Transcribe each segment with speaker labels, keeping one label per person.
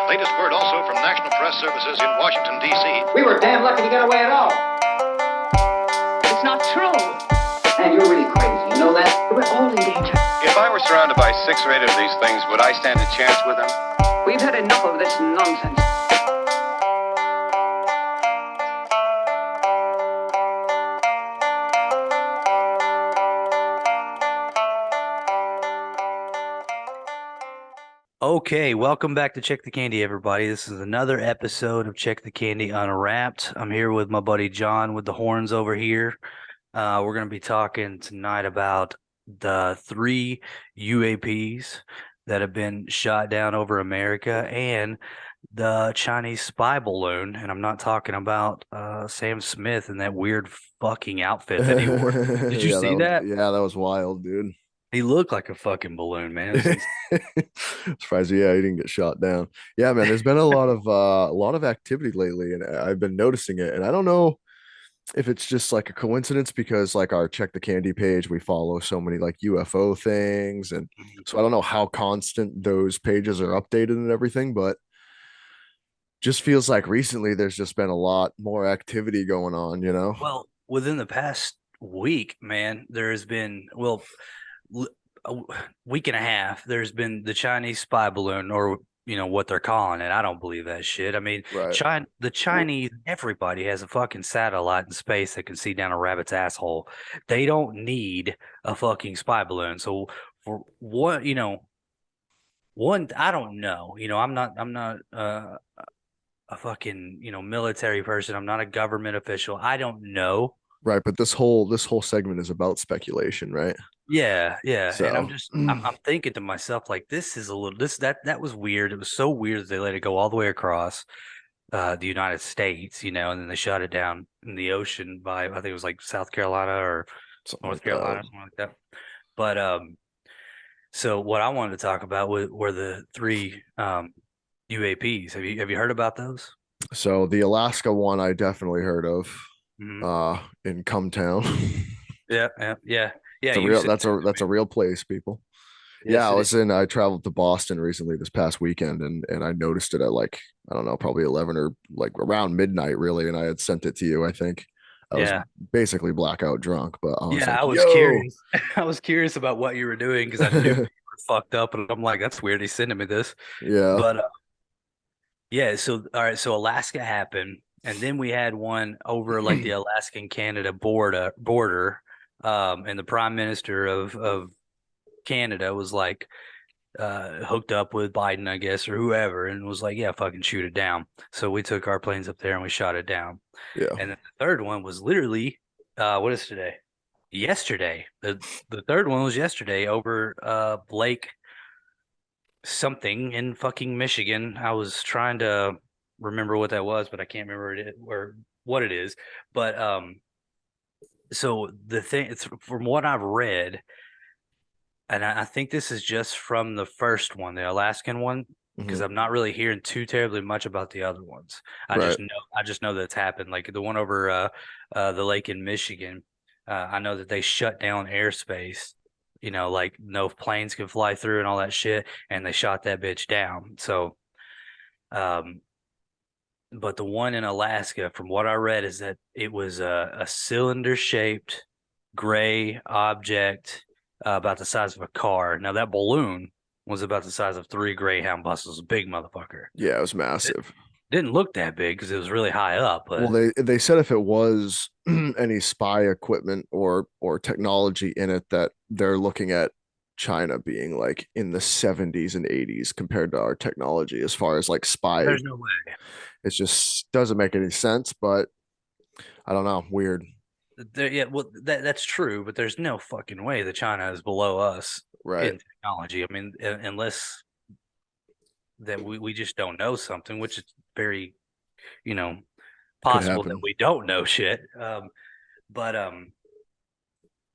Speaker 1: Latest word also from National Press Services in Washington, D.C.
Speaker 2: We were damn lucky to get away at all.
Speaker 3: It's not true.
Speaker 2: Man, you're really crazy. You know that?
Speaker 3: We're all in danger.
Speaker 4: If I were surrounded by 6 or 8 of these things, would I stand a chance with them?
Speaker 3: We've had enough of this nonsense.
Speaker 5: Okay, welcome back to Check the Candy, everybody. This is another episode of Check the Candy Unwrapped. I'm here with my buddy John with the horns over here. We're going to be talking tonight about the 3 UAPs that have been shot down over America and the Chinese spy balloon. And I'm not talking about Sam Smith and that weird fucking outfit that he wore. Did you see that?
Speaker 6: Yeah, that was wild, dude.
Speaker 5: He looked like a fucking balloon, man.
Speaker 6: Surprised, yeah, he didn't get shot down. Yeah, man, there's been a lot of activity lately, and I've been noticing it. And I don't know if it's just like a coincidence because like our Check the Candy page, we follow so many like UFO things, and so I don't know how constant those pages are updated and everything, but just feels like recently there's just been a lot more activity going on, you know?
Speaker 5: Well, within the past week, man, there has been, a week and a half, there's been the Chinese spy balloon, or what they're calling it. I don't believe that shit. I mean,
Speaker 6: Right.
Speaker 5: the Chinese, everybody has a fucking satellite in space that can see down a rabbit's asshole. They don't need a fucking spy balloon. So for what, I don't know. I'm not a fucking military person. I'm not a government official. I don't know.
Speaker 6: Right, but this whole segment is about speculation, right?
Speaker 5: Yeah.
Speaker 6: So
Speaker 5: And I'm thinking to myself, like, this is a little that was weird. It was so weird that they let it go all the way across the United States, and then they shot it down in the ocean by, I think it was like South Carolina or
Speaker 6: something
Speaker 5: North
Speaker 6: like
Speaker 5: Carolina,
Speaker 6: that.
Speaker 5: something like that. But so what I wanted to talk about were the 3 UAPs. Have you heard about those?
Speaker 6: So the Alaska one I definitely heard of
Speaker 5: Mhm.
Speaker 6: in Cumtown.
Speaker 5: Yeah.
Speaker 6: It's a
Speaker 5: You
Speaker 6: real
Speaker 5: said
Speaker 6: that's a real place, people. Yeah,
Speaker 5: yes, it is.
Speaker 6: I traveled to Boston recently this past weekend, and I noticed it at like, I don't know, probably 11 or like around midnight really, and I had sent it to you, I think. I was
Speaker 5: Yeah.
Speaker 6: basically blackout drunk, but I was
Speaker 5: Yeah,
Speaker 6: like,
Speaker 5: I was
Speaker 6: yo.
Speaker 5: curious. I was curious about what you were doing because I knew you were fucked up, and I'm like, that's weird. He's sending me this,
Speaker 6: Yeah.
Speaker 5: but yeah. So all right, so Alaska happened, and then we had one over like the Alaskan Canada border, and the Prime Minister of Canada was like hooked up with Biden, I guess, or whoever, and was like, yeah, fucking shoot it down. So we took our planes up there and we shot it down.
Speaker 6: Yeah.
Speaker 5: And then the third one was literally, what is today? Yesterday. The third one was yesterday over Lake something in fucking Michigan. I was trying to remember what that was, but I can't remember it or what it is. But so the thing, it's from what I've read, and I think this is just from the first one, the Alaskan one, because
Speaker 6: Mhm.
Speaker 5: I'm not really hearing too terribly much about the other ones.
Speaker 6: Right.
Speaker 5: I just know that it's happened. Like the one over the lake in Michigan, I know that they shut down airspace. Like no planes can fly through and all that shit, and they shot that bitch down. So, um, but the one in Alaska, from what I read, is that it was a cylinder-shaped gray object about the size of a car. Now that balloon was about the size of 3 Greyhound buses, a big motherfucker.
Speaker 6: Yeah, it was
Speaker 5: It
Speaker 6: massive.
Speaker 5: didn't look that big because it was really high up,
Speaker 6: Well,
Speaker 5: but
Speaker 6: they said if it was any spy equipment or technology in it, that they're looking at China being like in the 70s and 80s compared to our technology as far as like spy.
Speaker 5: there's no way.
Speaker 6: It just doesn't make any sense, but I don't know, weird.
Speaker 5: Yeah, well, that's true, but there's no fucking way that China is below us
Speaker 6: Right.
Speaker 5: in technology. I mean, unless that we just don't know something, which is very, you know,
Speaker 6: Could
Speaker 5: possible that
Speaker 6: happen.
Speaker 5: we don't know shit. But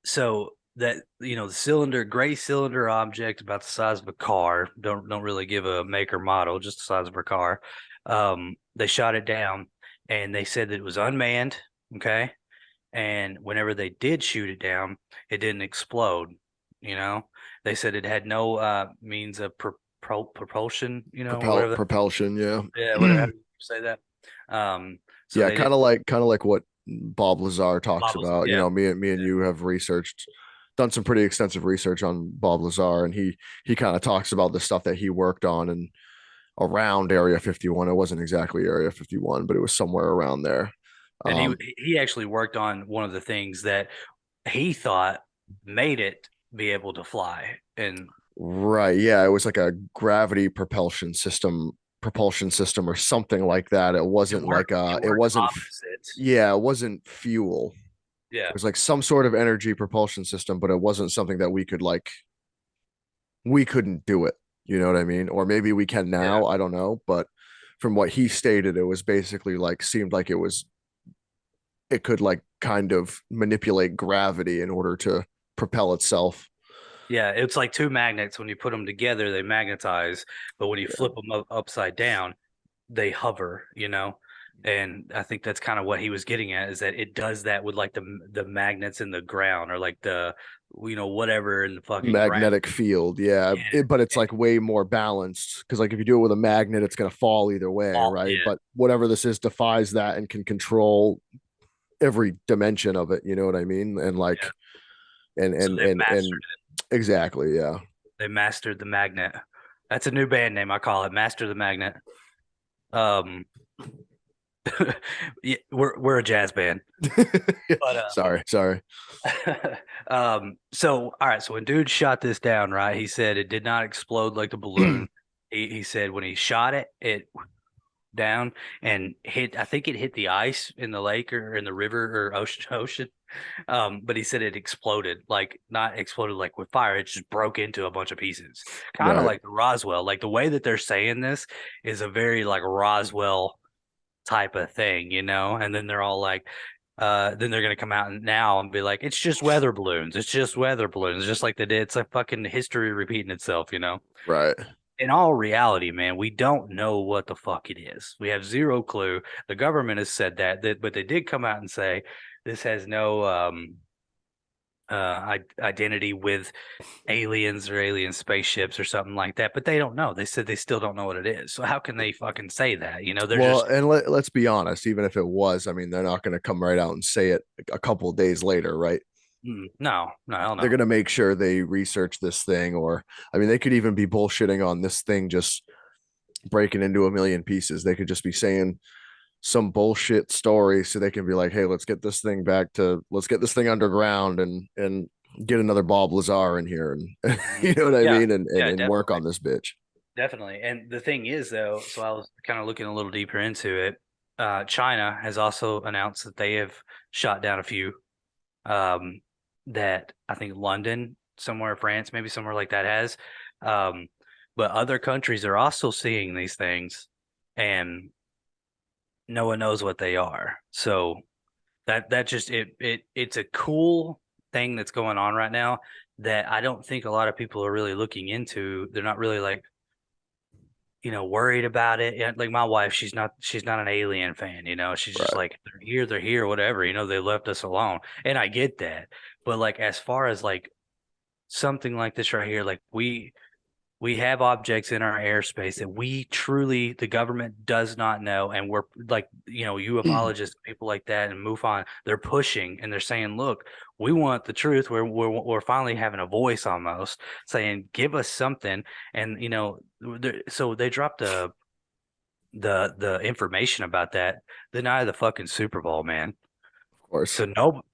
Speaker 5: so that the gray cylinder object about the size of a car, don't really give a make or model, just the size of a car. They shot it down, and they said that it was unmanned. Okay, and whenever they did shoot it down, it didn't explode. They said it had no means of propulsion, whatever.
Speaker 6: Propulsion, yeah.
Speaker 5: Yeah, whatever. How do you say that? So
Speaker 6: Yeah,
Speaker 5: they did
Speaker 6: kind of like what Bob Lazar talks
Speaker 5: bobbles.
Speaker 6: about. You
Speaker 5: Yeah,
Speaker 6: know, me and
Speaker 5: yeah,
Speaker 6: you have done some pretty extensive research on Bob Lazar, and he kind of talks about the stuff that he worked on and around Area 51. It wasn't exactly Area 51, but it was somewhere around there.
Speaker 5: and
Speaker 6: Um,
Speaker 5: he actually worked on one of the things that he thought made it be able to fly, and
Speaker 6: right, yeah, it was like a gravity propulsion system or something like that. It wasn't like
Speaker 5: it
Speaker 6: it
Speaker 5: worked
Speaker 6: wasn't
Speaker 5: opposite.
Speaker 6: yeah, it wasn't fuel.
Speaker 5: Yeah,
Speaker 6: It was like some sort of energy propulsion system, but it wasn't something that we couldn't do it. You know what I mean? Or maybe we can
Speaker 5: yeah,
Speaker 6: now. I don't know. But from what he stated, it was basically like seemed like it could like kind of manipulate gravity in order to propel itself.
Speaker 5: yeah. It's like two magnets. When you put them together, they magnetize, but when you
Speaker 6: Yeah.
Speaker 5: flip them upside down, they hover. And I think that's kind of what he was getting at, is that it does that with like the magnets in the ground, or like the whatever in the fucking ground.
Speaker 6: Magnetic field, yeah,
Speaker 5: Yeah,
Speaker 6: but it's like way more balanced because like if you do it with a magnet, it's gonna fall either way, right?
Speaker 5: yeah,
Speaker 6: But whatever this is defies that and can control every dimension of it. You know what I mean? And
Speaker 5: yeah.
Speaker 6: like
Speaker 5: So they mastered
Speaker 6: and exactly, yeah.
Speaker 5: they mastered the magnet. That's a new band name. I call it Master the Magnet. Um, yeah, we're a jazz band, but
Speaker 6: Sorry.
Speaker 5: so all right. So when dude shot this down, right? He said it did not explode like the balloon. He said when he shot it, it down and hit. I think it hit the ice in the lake or in the river or ocean. But he said it exploded, like not exploded like with fire. It just broke into a bunch of pieces, kind of
Speaker 6: Right.
Speaker 5: like the Roswell. Like the way that they're saying this is a very like Roswell type of thing, And then they're all like, then they're gonna come out now and be like, it's just weather balloons. It's just weather balloons, just like they did. It's like fucking history repeating itself.
Speaker 6: Right.
Speaker 5: In all reality, man, we don't know what the fuck it is. We have zero clue. The government has said that, but they did come out and say this has no identity with aliens or alien spaceships or something like that. But they don't know. They said they still don't know what it is. So how can they fucking say that? They're
Speaker 6: Well,
Speaker 5: just
Speaker 6: and let's be honest, even if it was, I mean, they're not going to come right out and say it a couple of days later, right?
Speaker 5: no, hell
Speaker 6: They're
Speaker 5: no.
Speaker 6: going to make sure they research this thing, or I mean, they could even be bullshitting on this thing just breaking into a million pieces. They could just be saying some bullshit story so they can be like, hey, let's get this thing underground and get another Bob Lazar in here and you know what I
Speaker 5: Yeah,
Speaker 6: mean, and
Speaker 5: yeah,
Speaker 6: and work
Speaker 5: definitely.
Speaker 6: on this bitch.
Speaker 5: Definitely. And the thing is, though, so I was kind of looking a little deeper into it. China has also announced that they have shot down a few. Um, that I think London, somewhere France, maybe somewhere like that has. Um, but other countries are also seeing these things, and no one knows what they are. So that just it's a cool thing that's going on right now that I don't think a lot of people are really looking into. They're not really like worried about it. Yeah, like my wife, she's not an alien fan, she's just
Speaker 6: Right.
Speaker 5: like they're here, whatever, they left us alone. And I get that. But like as far as like something like this right here, like we have objects in our airspace that we truly the government does not know, and we're like ufologists, people like that, and MUFON, they're pushing and they're saying, look, we want the truth. We're finally having a voice, almost saying, give us something. And so they dropped the information about that the night of the fucking Super Bowl, man.
Speaker 6: Of course.
Speaker 5: So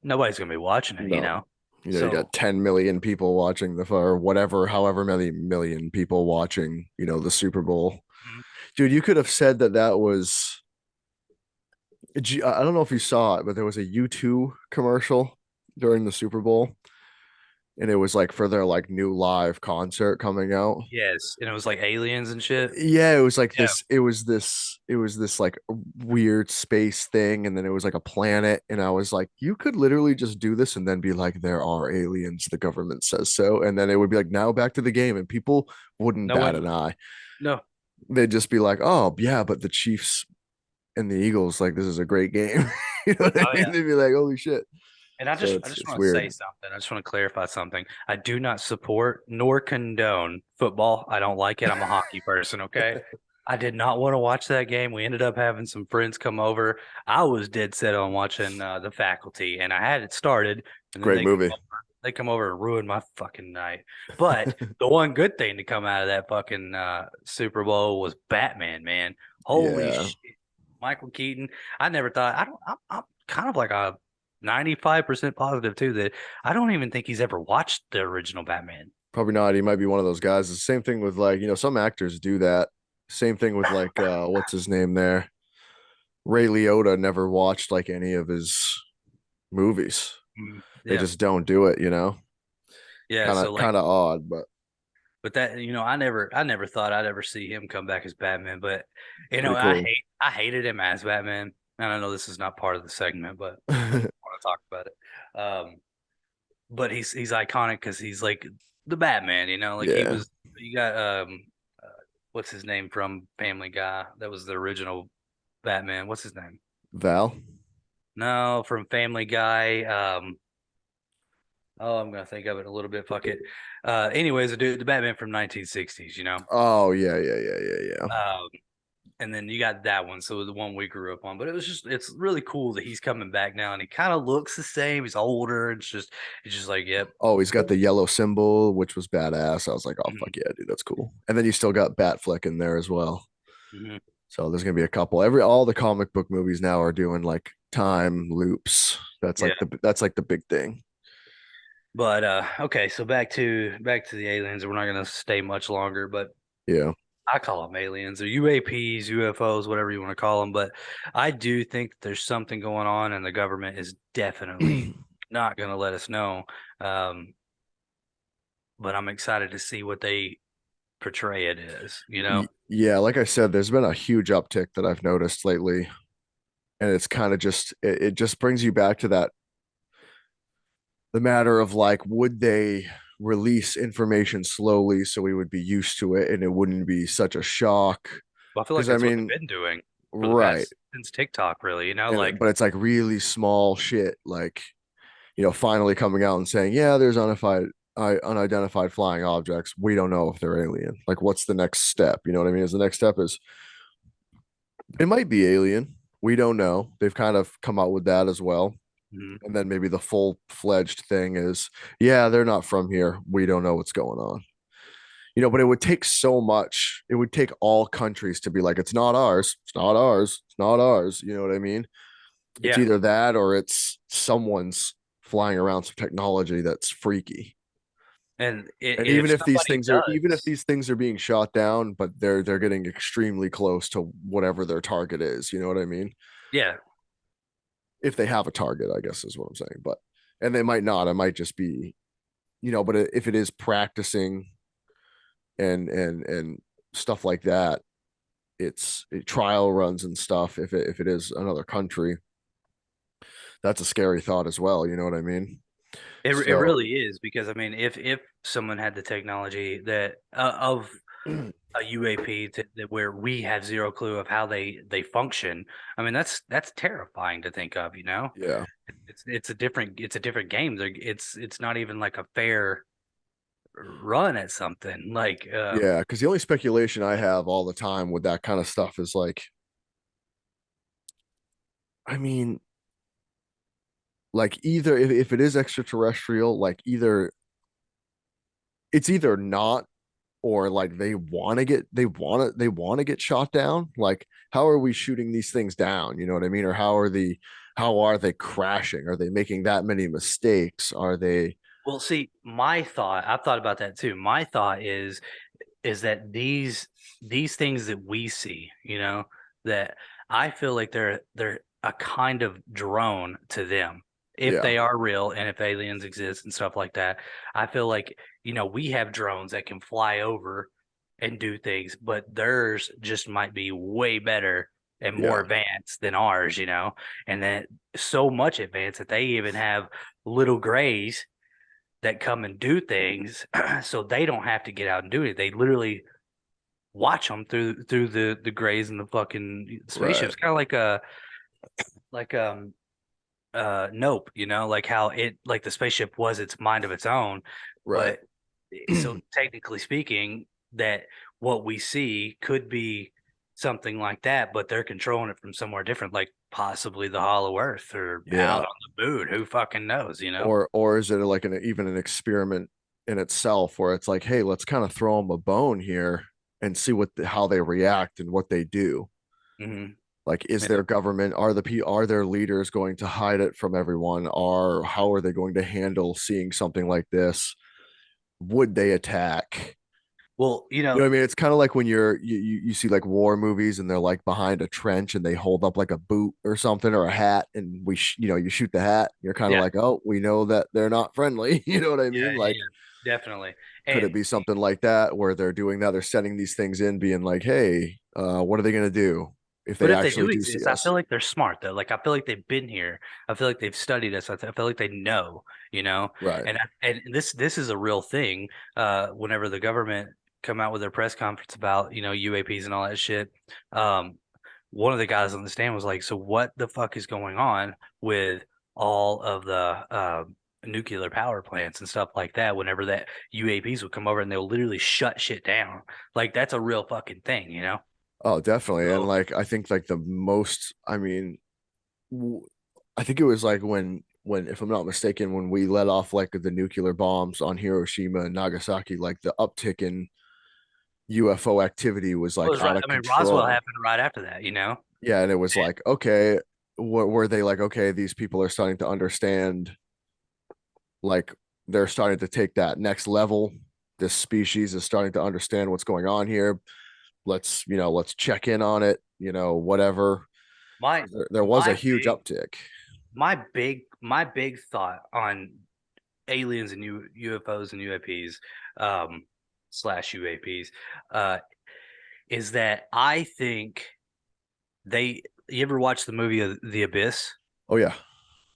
Speaker 5: nobody's gonna be watching it,
Speaker 6: No. You got
Speaker 5: so
Speaker 6: 10 million people watching or whatever, however many million people watching, the Super Bowl.
Speaker 5: mhm.
Speaker 6: Dude, you could have said that was, I don't know if you saw it, but there was a U2 commercial during the Super Bowl, and it was like for their like new live concert coming out.
Speaker 5: Yes, and it was like aliens and shit.
Speaker 6: Yeah, it was like
Speaker 5: Yeah,
Speaker 6: it was this like weird space thing, and then it was like a planet, and I was like, you could literally just do this and then be like, there are aliens, the government says so, and then it would be like, now back to the game, and people wouldn't
Speaker 5: no
Speaker 6: bat
Speaker 5: one,
Speaker 6: an eye.
Speaker 5: no.
Speaker 6: They'd just be like, oh yeah, but the Chiefs and the Eagles, like, this is a great game. You know what I
Speaker 5: Oh
Speaker 6: mean?
Speaker 5: yeah.
Speaker 6: They'd be like, holy shit.
Speaker 5: And I
Speaker 6: So
Speaker 5: just
Speaker 6: it's
Speaker 5: want to say
Speaker 6: weird.
Speaker 5: something. I just want to clarify something. I do not support nor condone football. I don't like it. I'm a hockey person, okay? I did not want to watch that game. We ended up having some friends come over. I was dead set on watching The Faculty, and I had it started, and then
Speaker 6: Great movie.
Speaker 5: they come over and ruin my fucking night. But the one good thing to come out of that fucking Super Bowl was Batman, man. Holy
Speaker 6: Yeah,
Speaker 5: shit. Michael Keaton. I never thought I'm kind of like a 95% positive too that I don't even think he's ever watched the original Batman.
Speaker 6: probably not. He might be one of those guys. It's the same thing with like, some actors do that. Same thing with like what's his name there? Ray Liotta never watched like any of his movies. They
Speaker 5: Yeah.
Speaker 6: just don't do it.
Speaker 5: Yeah.
Speaker 6: Kind
Speaker 5: So
Speaker 6: of
Speaker 5: like,
Speaker 6: kind of odd, but
Speaker 5: but that, I never thought I'd ever see him come back as Batman, but
Speaker 6: it's pretty
Speaker 5: I
Speaker 6: cool.
Speaker 5: hated him as Batman. And I know this is not part of the segment, but I want to talk about it. But he's iconic because he's like the Batman, like he
Speaker 6: Yeah.
Speaker 5: was. You got uh, what's his name from Family Guy? That was the original Batman. What's his name?
Speaker 6: Val.
Speaker 5: No, from Family Guy. Oh, I'm gonna think of it a little bit. Fuck it. Anyways, the Batman from 1960s.
Speaker 6: Oh yeah, yeah, yeah, yeah, yeah.
Speaker 5: Um, and then you got that one, so the one we grew up on. But it's really cool that he's coming back now, and he kind of looks the same. He's older. It's just like, yep.
Speaker 6: Oh, he's got the yellow symbol, which was badass. I was like, oh fuck
Speaker 5: Mhm,
Speaker 6: yeah, dude, that's cool. And then you still got Batfleck in there as well.
Speaker 5: mhm.
Speaker 6: So there's gonna be a couple. All the comic book movies now are doing like time loops.
Speaker 5: Yeah.
Speaker 6: That's like the big thing.
Speaker 5: But okay, so back to the aliens. We're not gonna stay much longer, but
Speaker 6: Yeah.
Speaker 5: I call them aliens or UAPs, UFOs, whatever you want to call them. But I do think there's something going on, and the government is definitely not going to let us know. Um, but I'm excited to see what they portray it as.
Speaker 6: Yeah, like I said, there's been a huge uptick that I've noticed lately, and it's kind of just it just brings you back to the matter of like, would they release information slowly so we would be used to it and it wouldn't be such a shock?
Speaker 5: Well, I feel like
Speaker 6: Because I
Speaker 5: that's what
Speaker 6: mean,
Speaker 5: they've been doing for the
Speaker 6: right.
Speaker 5: past since TikTok, really.
Speaker 6: And
Speaker 5: Like,
Speaker 6: but it's like really small shit, like, finally coming out and saying, yeah, there's unidentified flying objects. We don't know if they're alien. Like, what's the next step? You know what I mean? Is the next step is it might be alien. We don't know. They've kind of come out with that as well.
Speaker 5: mhm.
Speaker 6: And then maybe the full-fledged thing is, yeah, they're not from here. We don't know what's going on. But it would take so much. It would take all countries to be like, it's not ours. It's not ours. It's not ours. You know what I mean? It's
Speaker 5: Yeah,
Speaker 6: either that or it's someone's flying around some technology that's freaky.
Speaker 5: and
Speaker 6: And
Speaker 5: if somebody
Speaker 6: even if
Speaker 5: does,
Speaker 6: these things are being shot down, but they're getting extremely close to whatever their target is. You know what I mean?
Speaker 5: yeah,
Speaker 6: If they have a target, I guess is what I'm saying. But and they might not. It might just be, but if it is practicing and stuff like that, trial runs and stuff. If it is another country, that's a scary thought as well. You know what I mean?
Speaker 5: it
Speaker 6: So
Speaker 5: really is because I mean, if someone had the technology that of a UAP that where we have zero clue of how they function. I mean, that's terrifying to think of.
Speaker 6: yeah,
Speaker 5: It's a different game. It's not even like a fair run at something. Like
Speaker 6: yeah. Because the only speculation I have all the time with that kind of stuff is like, I mean, like either if it is extraterrestrial, like it's either not or like they want to get shot down. Like, how are we shooting these things down? You know what I mean? Or how are they crashing? Are they making that many mistakes? Are they?
Speaker 5: well, see, I've thought about that too. My thought is that these things that we see, that I feel like they're a kind of drone to them. If
Speaker 6: Yeah,
Speaker 5: they are real and if aliens exist and stuff like that, I feel like, we have drones that can fly over and do things, but theirs just might be way better and more
Speaker 6: yeah,
Speaker 5: advanced than ours. And then so much advanced that they even have little grays that come and do things so they don't have to get out and do it. They literally watch them through the grays and the fucking spaceships.
Speaker 6: right.
Speaker 5: Kind of like Nope, like how it like the spaceship was its mind of its own,
Speaker 6: Right.
Speaker 5: but so technically speaking, that what we see could be something like that, but they're controlling it from somewhere different, like possibly the Hollow Earth or out
Speaker 6: Yeah.
Speaker 5: on the moon. Who fucking knows,
Speaker 6: Or is it like even an experiment in itself where it's like, hey, let's kind of throw them a bone here and see how they react and what they do.
Speaker 5: Hmm.
Speaker 6: Like, is
Speaker 5: Yeah.
Speaker 6: their government, are their leaders going to hide it from everyone? Or how are they going to handle seeing something like this? Would they attack?
Speaker 5: Well,
Speaker 6: You know what I mean? It's kind of like when you see like war movies and they're like behind a trench and they hold up like a boot or something or a hat and you shoot the hat. You're kind of
Speaker 5: yeah,
Speaker 6: like, oh, we know that they're not friendly. You know what I
Speaker 5: yeah,
Speaker 6: mean?
Speaker 5: yeah,
Speaker 6: Like,
Speaker 5: yeah, definitely.
Speaker 6: could it
Speaker 5: And
Speaker 6: be something like that where they're doing that? They're setting these things in, being like, hey, what are they going to do if
Speaker 5: but
Speaker 6: they
Speaker 5: if they
Speaker 6: actually
Speaker 5: do
Speaker 6: do see
Speaker 5: exist, I
Speaker 6: us?
Speaker 5: feel like they're smart though. Like I feel like they've been here. I feel like they've studied us. I feel like they know,
Speaker 6: Right.
Speaker 5: and this is a real thing. Whenever the government come out with their press conference about UAPs and all that shit, um, one of the guys on the stand was like, "So what the fuck is going on with all of the nuclear power plants and stuff like that? Whenever that UAPs would come over and they'll literally shut shit down. Like that's a real fucking thing."
Speaker 6: Oh, definitely. And
Speaker 5: So
Speaker 6: like, I think like the most, I mean, I think it was like if I'm not mistaken, when we let off like the nuclear bombs on Hiroshima and Nagasaki, like the uptick in UFO activity was
Speaker 5: it
Speaker 6: like
Speaker 5: was right.
Speaker 6: out of
Speaker 5: I mean, Roswell
Speaker 6: control.
Speaker 5: happened right after that.
Speaker 6: Yeah, and it was like, okay, were they like, okay, these people are starting to understand, like they're starting to take that next level. This species is starting to understand what's going on here. Let's check in on it, whatever.
Speaker 5: My
Speaker 6: There was a
Speaker 5: my
Speaker 6: huge
Speaker 5: big
Speaker 6: uptick.
Speaker 5: my big thought on aliens and UFOs and UAPs slash UAPs uh is that I think they you ever watch the movie of The Abyss?
Speaker 6: Oh yeah,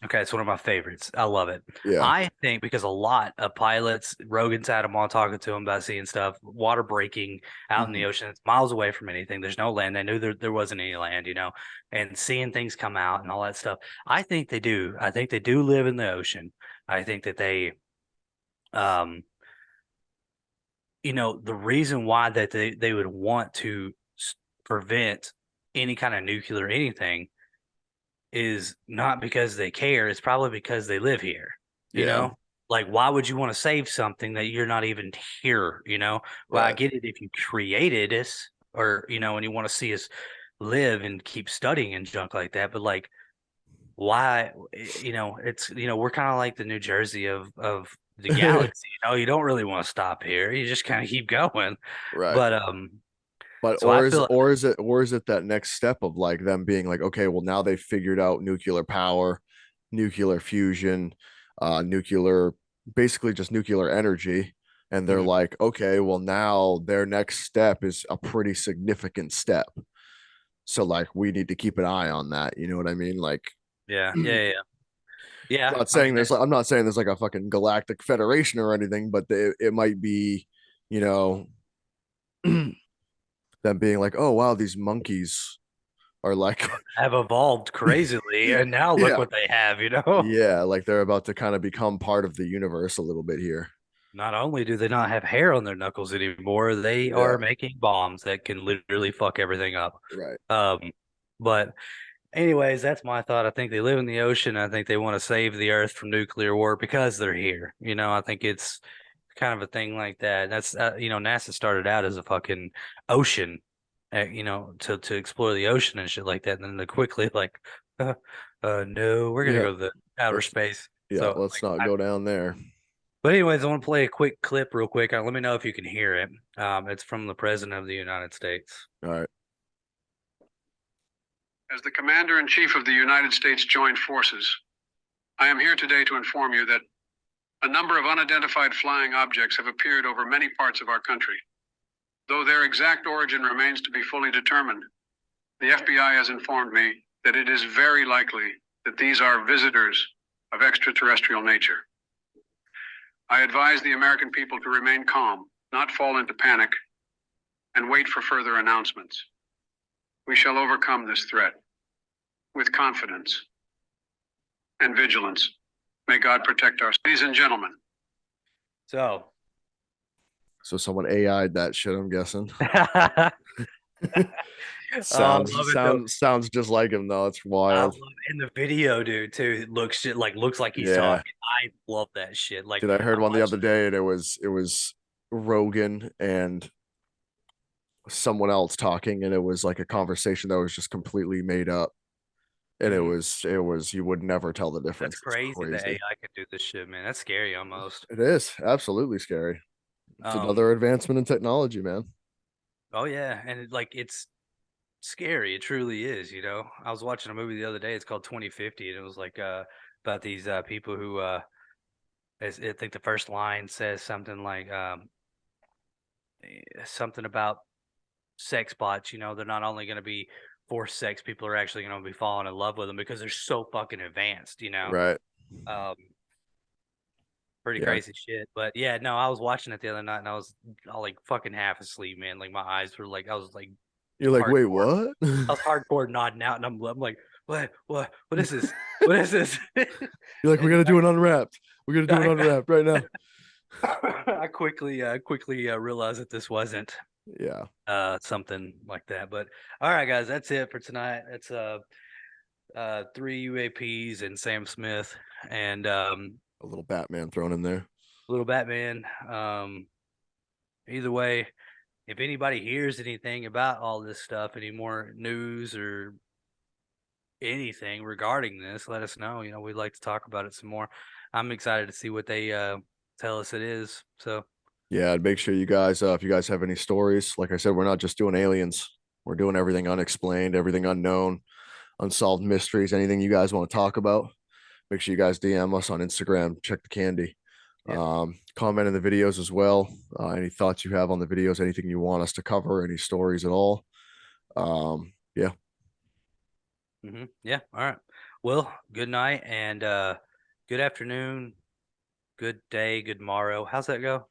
Speaker 5: Okay, it's one of my favorites. I love it.
Speaker 6: yeah.
Speaker 5: I think because a lot of pilots, Rogan's had them on talking to them about seeing stuff, water breaking out in the
Speaker 6: Mhm.
Speaker 5: ocean. It's miles away from anything. There's no land. They knew there wasn't any land, and seeing things come out and all that stuff. I think they do. I think they do live in the ocean. I think that um, the reason why that they would want to prevent any kind of nuclear anything is not because they care. It's probably because they live here, you
Speaker 6: Yeah,
Speaker 5: know? Like, why would you want to save something that you're not even here? Well, I
Speaker 6: right.
Speaker 5: get it if you created us and you want to see us live and keep studying and junk like that, but like, why, we're kind of like the New Jersey of the galaxy, you don't really want to stop here. You just kind of keep going.
Speaker 6: Right.
Speaker 5: But,
Speaker 6: But
Speaker 5: so I feel,
Speaker 6: or is it that next step of like them being like, okay, well now they've figured out nuclear power, nuclear fusion, nuclear, basically just nuclear energy. And they're
Speaker 5: Mhm.
Speaker 6: like, okay, well now their next step is a pretty significant step. So like we need to keep an eye on that. You know what I mean? Like
Speaker 5: Yeah, yeah, yeah, yeah.
Speaker 6: not
Speaker 5: I mean,
Speaker 6: saying there's like I'm not saying there's like a fucking galactic federation or anything, but it might be, you know, them being like, oh wow, these monkeys are like
Speaker 5: have evolved crazily, and now look
Speaker 6: yeah,
Speaker 5: what they have.
Speaker 6: yeah, like they're about to kind of become part of the universe a little bit here.
Speaker 5: Not only do they not have hair on their knuckles anymore, they
Speaker 6: Yeah,
Speaker 5: are making bombs that can literally fuck everything up.
Speaker 6: right.
Speaker 5: Um, but anyways, that's my thought. I think they live in the ocean. I think they want to save the Earth from nuclear war because they're here. I think it's kind of a thing like that. That's NASA started out as a fucking ocean, to explore the ocean and shit like that. And then they quickly like, no, we're gonna
Speaker 6: Yeah,
Speaker 5: go to the outer
Speaker 6: let's
Speaker 5: space.
Speaker 6: yeah,
Speaker 5: So
Speaker 6: let's
Speaker 5: like,
Speaker 6: not go down there.
Speaker 5: but anyways, I want to play a quick clip real quick. Let me know if you can hear it. It's from the President of the United States.
Speaker 6: All right.
Speaker 7: As the Commander-in-Chief of the United States Joint Forces, I am here today to inform you that a number of unidentified flying objects have appeared over many parts of our country. Though their exact origin remains to be fully determined, the FBI has informed me that it is very likely that these are visitors of extraterrestrial nature. I advise the American people to remain calm, not fall into panic, and wait for further announcements. We shall overcome this threat with confidence and vigilance. May God protect our ladies and gentlemen.
Speaker 5: So
Speaker 6: So someone AI'd that shit, I'm guessing.
Speaker 5: love it, though.
Speaker 6: Sounds just like him though. It's
Speaker 5: I
Speaker 6: wild.
Speaker 5: love in the video, dude, too. It looks like he's
Speaker 6: Yeah.
Speaker 5: talking. I love that shit. Like,
Speaker 6: Dude, I heard
Speaker 5: I
Speaker 6: one the
Speaker 5: watched
Speaker 6: other day and it was Rogan and someone else talking, and it was like a conversation that was just completely made up. And
Speaker 5: Mhm.
Speaker 6: it was you would never tell the difference.
Speaker 5: That's
Speaker 6: It's
Speaker 5: crazy that
Speaker 6: crazy.
Speaker 5: AI can do this shit, man. That's scary almost.
Speaker 6: It is absolutely scary. It's
Speaker 5: Um,
Speaker 6: another advancement in technology, man.
Speaker 5: oh yeah, and it's scary. It truly is, you know. I was watching a movie the other day. It's called 2050, and it was like about these people who I think the first line says something like something about sex bots. You know, they're not only going to be forced sex, people are actually going to be falling in love with them because they're so fucking advanced. You know,
Speaker 6: Right.
Speaker 5: um, pretty
Speaker 6: Yeah.
Speaker 5: crazy shit. But yeah, no, I was watching it the other night, and I was all like fucking half asleep, man. Like my eyes were like I was like
Speaker 6: You're like, wait,
Speaker 5: hardcore.
Speaker 6: what?
Speaker 5: I was hardcore nodding out, and I'm like, what is this? What is this?
Speaker 6: You're like, we
Speaker 5: And
Speaker 6: gotta do an unwrapped. We're gonna do an
Speaker 5: I,
Speaker 6: unwrapped right now.
Speaker 5: I quickly realized that this wasn't
Speaker 6: Yeah.
Speaker 5: something like that. But all right, guys, that's it for tonight. That's 3 UAPs and Sam Smith and
Speaker 6: A little Batman thrown in there.
Speaker 5: little Batman. Either way, if anybody hears anything about all this stuff, any more news or anything regarding this, let us know. You know, we'd like to talk about it some more. I'm excited to see what they tell us it is. So
Speaker 6: Yeah, I'd make sure you guys, if you guys have any stories, like I said, we're not just doing aliens. We're doing everything unexplained, everything unknown, unsolved mysteries, anything you guys want to talk about. Make sure you guys DM us on Instagram. Check the candy.
Speaker 5: yeah.
Speaker 6: Comment in the videos as well. Any thoughts you have on the videos, anything you want us to cover, any stories at all. Yeah.
Speaker 5: Yeah. All right. Well, good night and good afternoon, good day, good morrow. How's that go?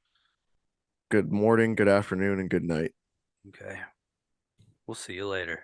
Speaker 6: Good morning, good afternoon, and good night.
Speaker 5: Okay. We'll see you later.